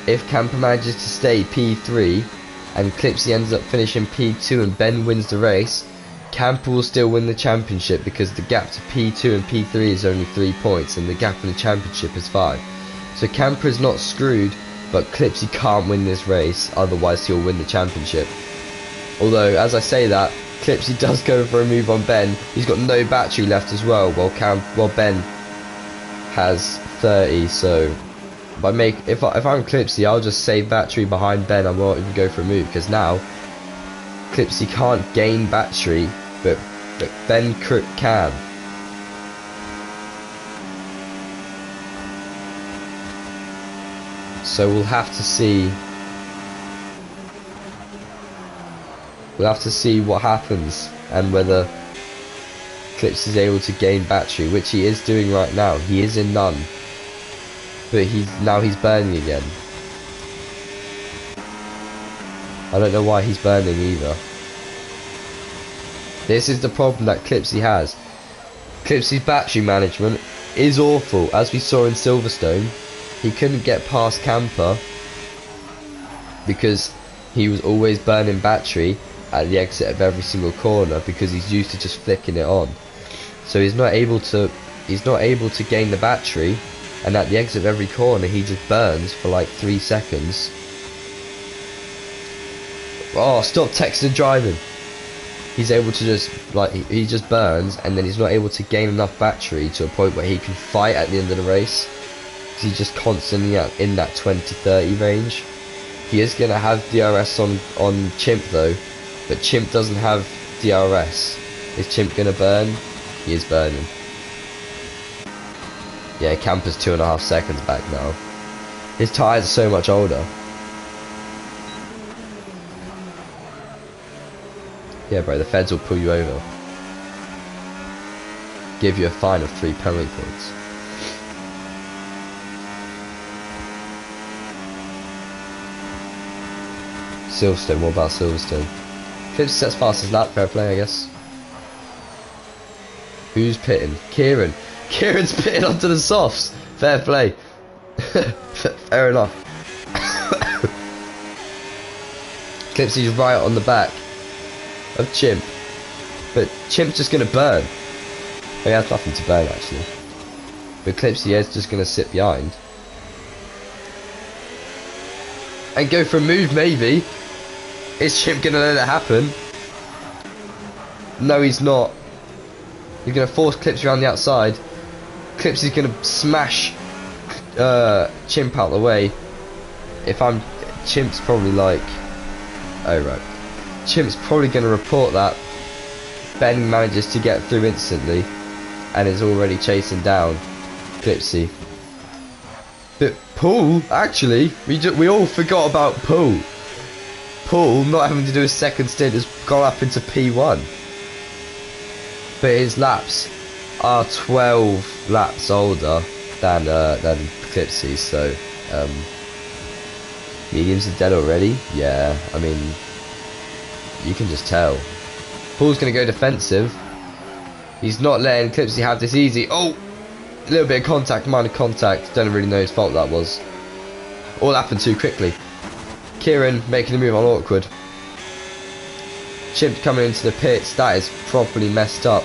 if Campa manages to stay P3 and Clipzy ends up finishing P2 and Ben wins the race, Campa will still win the championship, because the gap to P2 and P3 is only 3 points and the gap in the championship is 5. So Campa is not screwed, but Clipzy can't win this race, otherwise he'll win the championship. Although, as I say that, Clipzy does go for a move on Ben. He's got no battery left as well, while Ben has 30. So if I'm Clipzy, I'll just save battery behind Ben. I won't even go for a move, because now Clipzy can't gain battery, but Ben Crook can. So we'll have to see what happens and whether Clipzy is able to gain battery, which he is doing right now. He is in none, but he's burning again. I don't know why he's burning either. This is the problem that Clipzy has. Clipzy's battery management is awful. As we saw in Silverstone, he couldn't get past Campa because he was always burning battery at the exit of every single corner because he's used to just flicking it on. So he's not able to gain the battery, and at the exit of every corner he just burns for like 3 seconds. Oh, stop texting and driving. He's able to just, like, he just burns, and then he's not able to gain enough battery to a point where he can fight at the end of the race. He's just constantly in that 20-30 range. He is going to have DRS on Chimp though, but Chimp doesn't have DRS. Is Chimp going to burn? He is burning. Yeah, Campa's 2.5 seconds back now. His tyres are so much older. Yeah, bro, the feds will pull you over. Give you a fine of 3 penalty points. Silverstone, what about Silverstone? Clipzy sets fastest lap, fair play, I guess. Who's pitting? Kieran. Kieran's pitting onto the softs. Fair play. Fair enough. Clipsy's right on the back of Chimp, but Chimp's just gonna burn. He has nothing to burn actually, but Clipzy is just gonna sit behind and go for a move maybe. Is Chimp gonna let it happen? No, he's not. He's gonna force Clipzy around the outside. Clipsy's gonna smash Chimp out the way. Chimp's probably like, oh right. Chimp's probably going to report that. Ben manages to get through instantly and is already chasing down Clipzy. But Paul, actually, we all forgot about Paul. Paul, not having to do a second stint, has gone up into P1. But his laps are 12 laps older than Clipzy, so mediums are dead already. Yeah, I mean, you can just tell. Paul's going to go defensive. He's not letting Clipzy have this easy. Oh! A little bit of contact, minor contact. Don't really know whose fault that was. All happened too quickly. Kieran making a move on awkward. Chimp coming into the pits. That is properly messed up.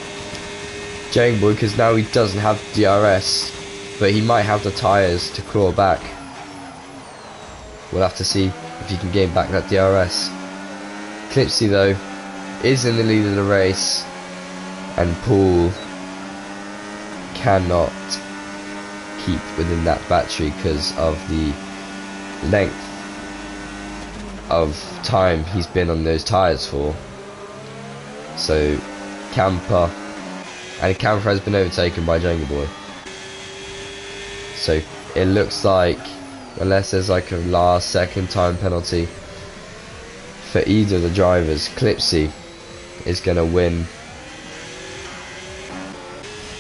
Janeboy, because now he doesn't have DRS. But he might have the tyres to claw back. We'll have to see if he can gain back that DRS. Clipzy though is in the lead of the race, and Paul cannot keep within that battery because of the length of time he's been on those tyres for. So Campa has been overtaken by Jenga Boy. So it looks like, unless there's like a last second time penalty for either of the drivers, Clipzy is going to win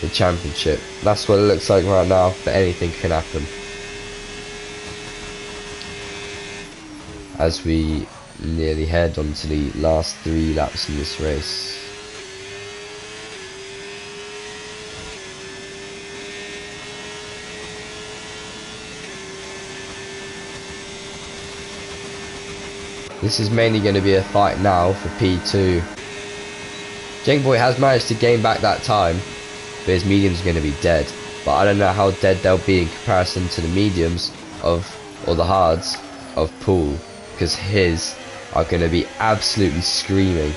the championship. That's what it looks like right now, but anything can happen. As we nearly head on to the last 3 laps in this race. This is mainly going to be a fight now for P2. Jangboy has managed to gain back that time, but his medium's going to be dead. But I don't know how dead they'll be in comparison to the mediums or the hards of Pool, because his are going to be absolutely screaming.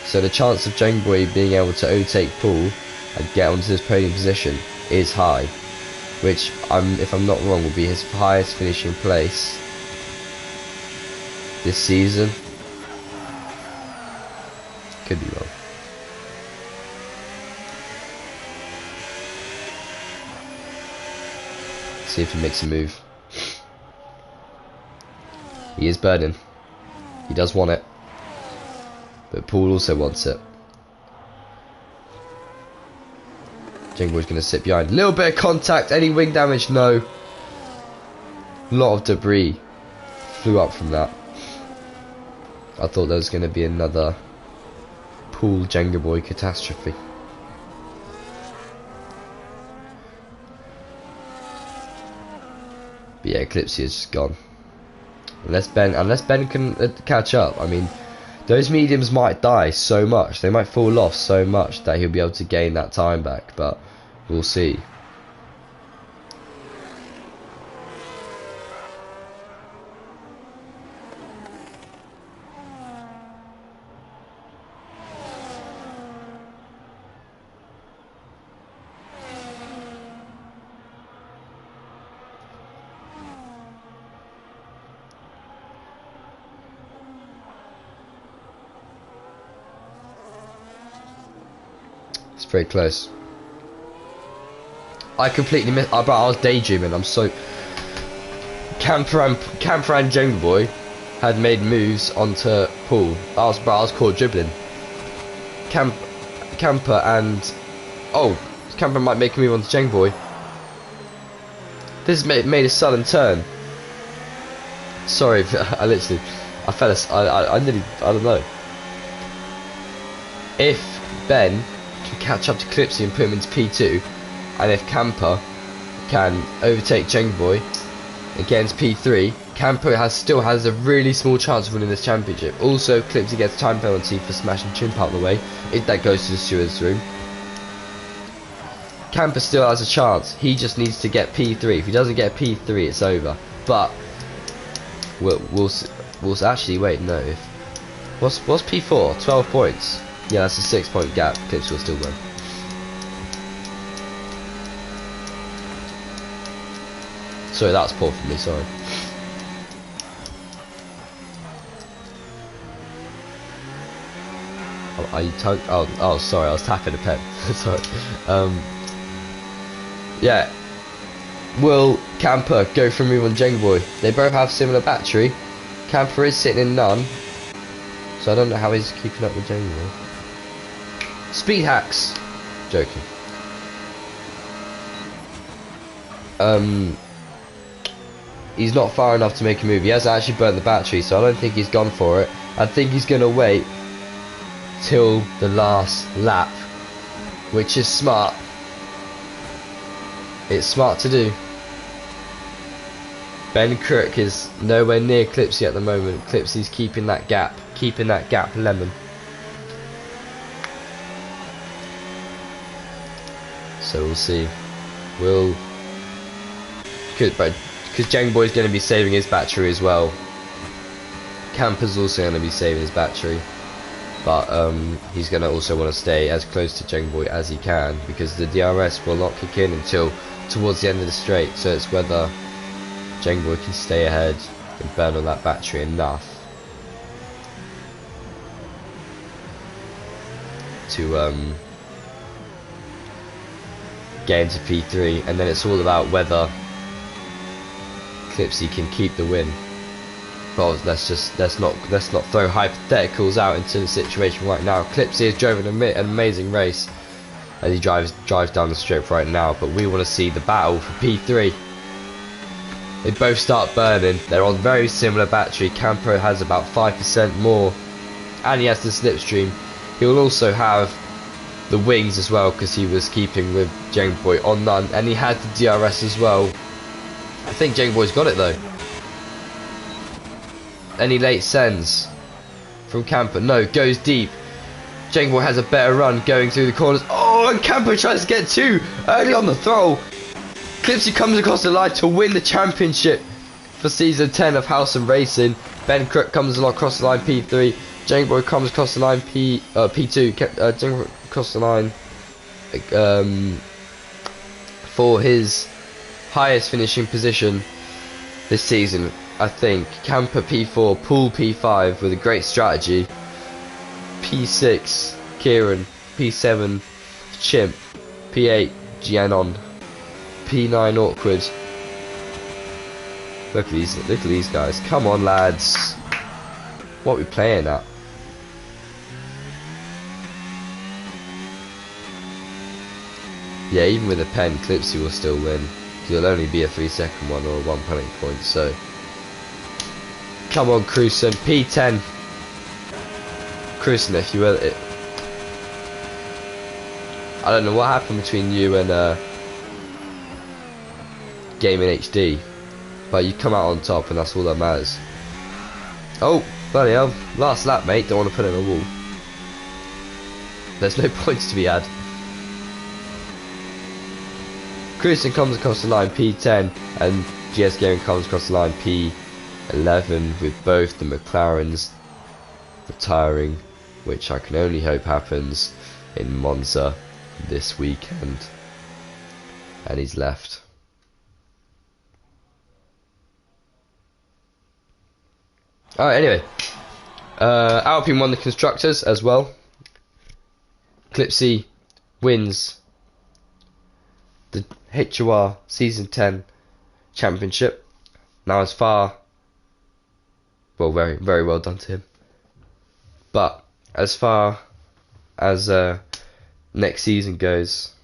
So the chance of Jangboy being able to overtake Pool and get onto his podium position is high, which, if I'm not wrong, will be his highest finishing place this season. Could be wrong. See if he makes a move. He is burning. He does want it, but Paul also wants it. Jingboy's going to sit behind. Little bit of contact. Any wing damage? No. A lot of debris flew up from that. I thought there was going to be another pool Jingboy catastrophe. But yeah, Clipzy is just gone. Unless Ben can catch up. I mean, those mediums might die so much. They might fall off so much that he'll be able to gain that time back. But we'll see. It's very close. I completely missed. But I was daydreaming. I'm so. Campa and Jingboy had made moves onto Pool. I was caught dribbling. Campa and Campa might make a move onto Jingboy. This made a sudden turn. Sorry, I fell asleep. I nearly. I don't know. If Ben can catch up to Clipzy and put him into P2, and if Campa can overtake Jingboy and get into P3, Campa still has a really small chance of winning this championship. Also, Clipzy gets time penalty for smashing Chimp out of the way if that goes to the steward's room. Campa still has a chance. He just needs to get P3. If he doesn't get P3, it's over. But we'll actually wait. No, what's P4? 12 points. Yeah, that's a 6-point gap. Clipzy will still win. Sorry, that was poor for me, sorry. Are you oh, sorry, I was tapping a pen. Sorry. Yeah. Will Campa go for a move on Jingboy? They both have similar battery. Campa is sitting in none. So I don't know how he's keeping up with Jingboy. Speed hacks. Joking. He's not far enough to make a move. He hasn't actually burnt the battery, so I don't think he's gone for it. I think he's going to wait till the last lap, which is smart. It's smart to do. Ben Crook is nowhere near Clipzy at the moment. Clipzy's keeping that gap lemon. So we'll see. Because Jingboy's going to be saving his battery as well. Campa's also going to be saving his battery. But he's going to also want to stay as close to Jingboy as he can, because the DRS will not kick in until towards the end of the straight. So it's whether Jingboy can stay ahead and burn on that battery enough to get into P3, and then it's all about whether Clipzy can keep the win. But let's not throw hypotheticals out into the situation right now. Clipzy has driven an amazing race as he drives down the strip right now, but we want to see the battle for P3. They both start burning. They're on very similar battery. Campa has about 5% more, and he has the slipstream. He will also have the wings as well, because he was keeping with Jingboy on none, and he had the DRS as well. I think Jingboy's got it though. Any late sends from Campa? No, goes deep. Jingboy has a better run going through the corners. Oh, and Campa tries to get two early on the throw. Clipzy comes across the line to win the championship for season 10 of House and Racing. Ben Crook comes along across the line P3. Jingboy comes across the line P2. Jingboy across the line for his highest finishing position this season. I think Campa P4, Pool P5 with a great strategy. P6 Kieran, P7 Chimp, P8 Gianon, P9 Awkward. Look at these guys. Come on, lads. What are we playing at? yeah, even with a pen, Clipzy will still win. It'll only be a 3-second one or a 1 penalty point. So, come on, Cruson, P10. Cruson, if you will. I don't know what happened between you and Gaming HD, but you come out on top, and that's all that matters. Oh, bloody hell! Last lap, mate. Don't want to put it in a wall. There's no points to be had. Cruising comes across the line P10, and GS Gaming comes across the line P11, with both the McLarens retiring, which I can only hope happens in Monza this weekend. And he's left. Alright, anyway. Alpine won the Constructors as well. Clipzy wins the HOR Season 10 Championship. Now as far... Well, very, very well done to him. But as far as next season goes,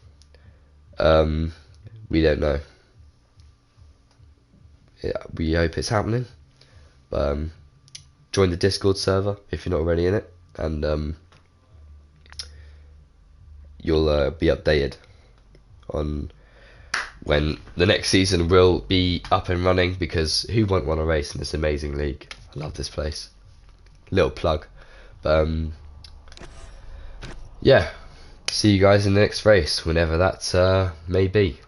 we don't know. Yeah, we hope it's happening. Join the Discord server if you're not already in it, and you'll be updated on when the next season will be up and running, because who won't want to race in this amazing league? I love this place. Little plug. But yeah, see you guys in the next race, whenever that may be.